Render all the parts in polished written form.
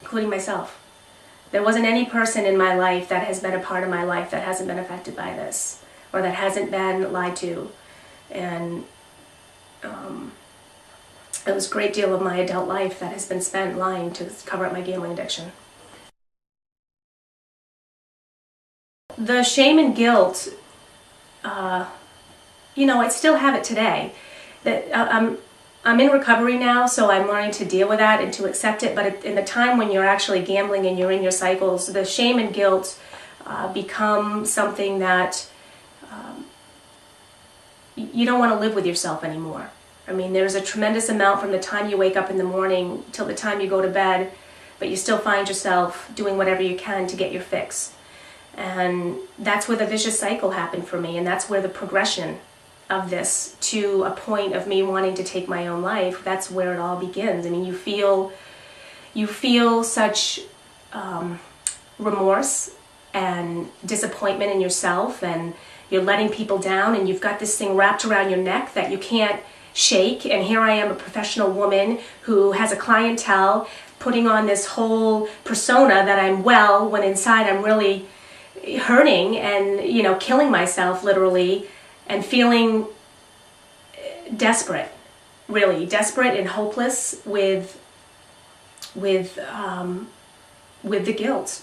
including myself. There wasn't any person in my life that has been a part of my life that hasn't been affected by this, or that hasn't been lied to. And it was a great deal of my adult life that has been spent lying to cover up my gambling addiction. The shame and guilt, you know, I still have it today. That I'm in recovery now, so I'm learning to deal with that and to accept it. But in the time when you're actually gambling and you're in your cycles, the shame and guilt become something that you don't want to live with yourself anymore. I mean, there's a tremendous amount from the time you wake up in the morning till the time you go to bed, but you still find yourself doing whatever you can to get your fix. And that's where the vicious cycle happened for me, and that's where the progression of this to a point of me wanting to take my own life, that's where it all begins. I mean, you feel such remorse and disappointment in yourself, and you're letting people down, and you've got this thing wrapped around your neck that you can't shake. And here I am, a professional woman who has a clientele, putting on this whole persona that I'm well, when inside I'm really hurting and, you know, killing myself literally, and feeling desperate, really desperate and hopeless with the guilt.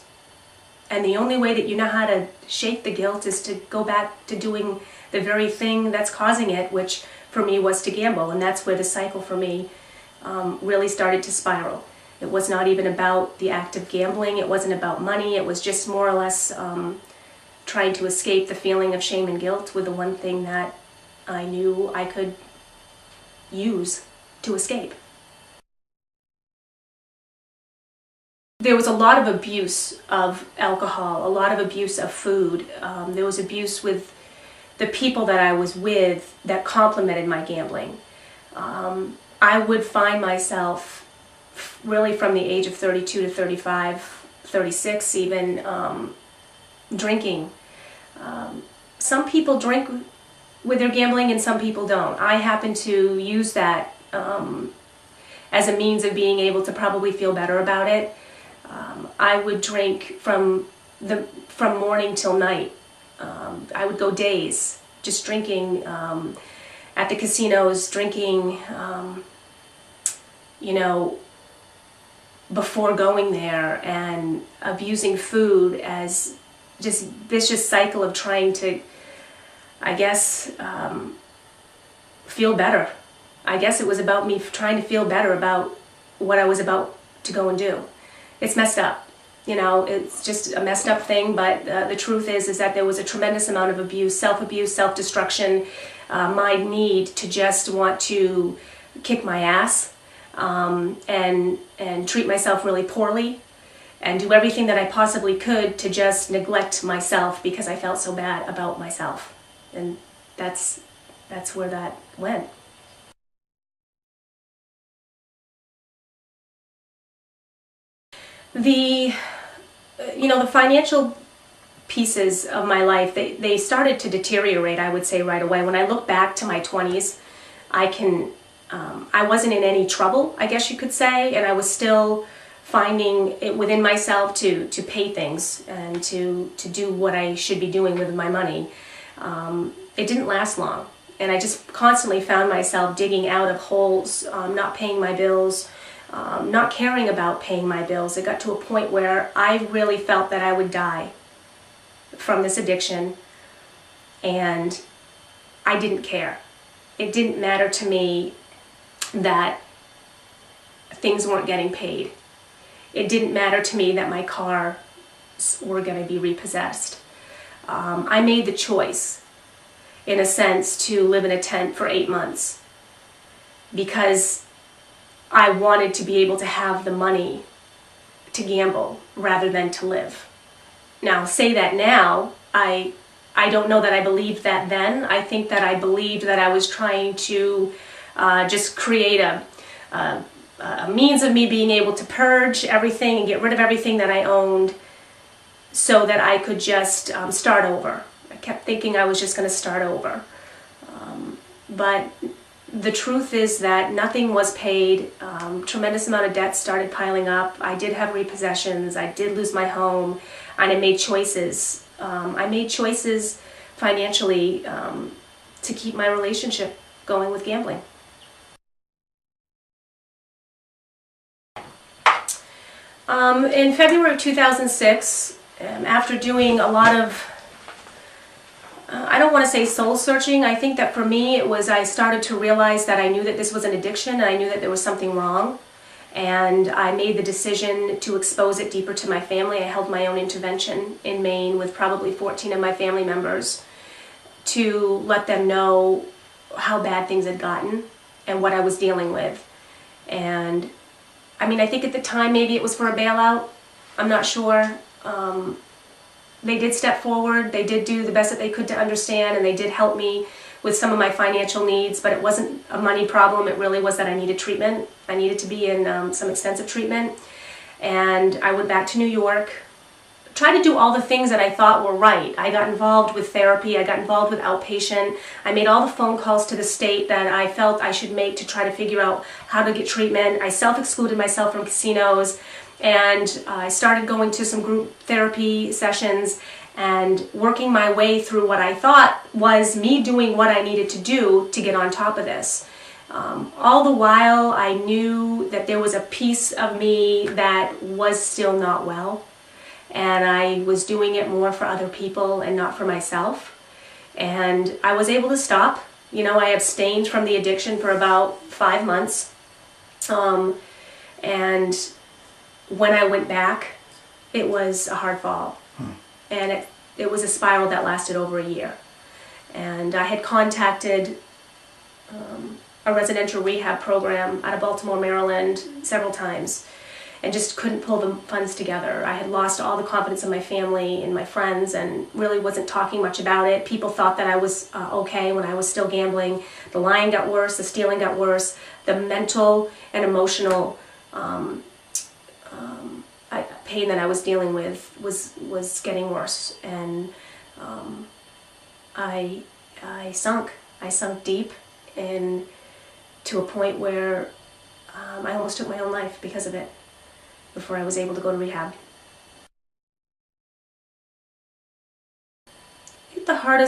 And the only way that you know how to shake the guilt is to go back to doing the very thing that's causing it, which for me was to gamble. And that's where the cycle for me really started to spiral. It was not even about the act of gambling. It wasn't about money. It was just more or less trying to escape the feeling of shame and guilt with the one thing that I knew I could use to escape. There was a lot of abuse of alcohol, a lot of abuse of food. There was abuse with the people that I was with that complemented my gambling. I would find myself really from the age of 32 to 35, 36 even, drinking. Some people drink with their gambling and some people don't. I happen to use that as a means of being able to probably feel better about it. I would drink from morning till night. I would go days just drinking at the casinos, drinking, you know, before going there, and abusing food as just vicious cycle of trying to, I guess, feel better. I guess it was about me trying to feel better about what I was about to go and do. It's messed up, you know, it's just a messed up thing, but the truth is that there was a tremendous amount of abuse, self-destruction, my need to just want to kick my ass, and treat myself really poorly, and do everything that I possibly could to just neglect myself because I felt so bad about myself. And that's where that went. The financial pieces of my life, they started to deteriorate, I would say, right away. When I look back to my 20s, I wasn't in any trouble, I guess you could say, and I was still finding it within myself to pay things and to do what I should be doing with my money. It didn't last long, and I just constantly found myself digging out of holes, not paying my bills, not caring about paying my bills. It got to a point where I really felt that I would die from this addiction, and I didn't care. It didn't matter to me that things weren't getting paid. It didn't matter to me that my cars were going to be repossessed. I made the choice, in a sense, to live in a tent for 8 months because I wanted to be able to have the money to gamble rather than to live. Now, say that now, I don't know that I believed that then. I think that I believed that I was trying to just create a means of me being able to purge everything and get rid of everything that I owned so that I could just start over. I kept thinking I was just going to start over. But the truth is that nothing was paid. Tremendous amount of debt started piling up. I did have repossessions. I did lose my home, and I made choices. I made choices financially to keep my relationship going with gambling. In February of 2006, after doing a lot of, I don't want to say soul searching, I think that for me it was I started to realize that I knew that this was an addiction and I knew that there was something wrong. And I made the decision to expose it deeper to my family. I held my own intervention in Maine with probably 14 of my family members to let them know how bad things had gotten and what I was dealing with. And I mean, I think at the time maybe it was for a bailout. I'm not sure. They did step forward. They did do the best that they could to understand, and they did help me with some of my financial needs, but it wasn't a money problem. It really was that I needed treatment. I needed to be in some extensive treatment. And I went back to New York, tried to do all the things that I thought were right. I got involved with therapy. I got involved with outpatient. I made all the phone calls to the state that I felt I should make to try to figure out how to get treatment. I self-excluded myself from casinos, and I started going to some group therapy sessions and working my way through what I thought was me doing what I needed to do to get on top of this. All the while, I knew that there was a piece of me that was still not well, and I was doing it more for other people and not for myself. And I was able to stop. You know, I abstained from the addiction for about 5 months. And when I went back, it was a hard fall. And it was a spiral that lasted over a year. And I had contacted a residential rehab program out of Baltimore, Maryland several times, and just couldn't pull the funds together. I had lost all the confidence in my family and my friends and really wasn't talking much about it. People thought that I was okay when I was still gambling. The lying got worse, the stealing got worse, the mental and emotional pain that I was dealing with was getting worse. And I sunk deep to a point where I almost took my own life because of it before I was able to go to rehab. I think the hardest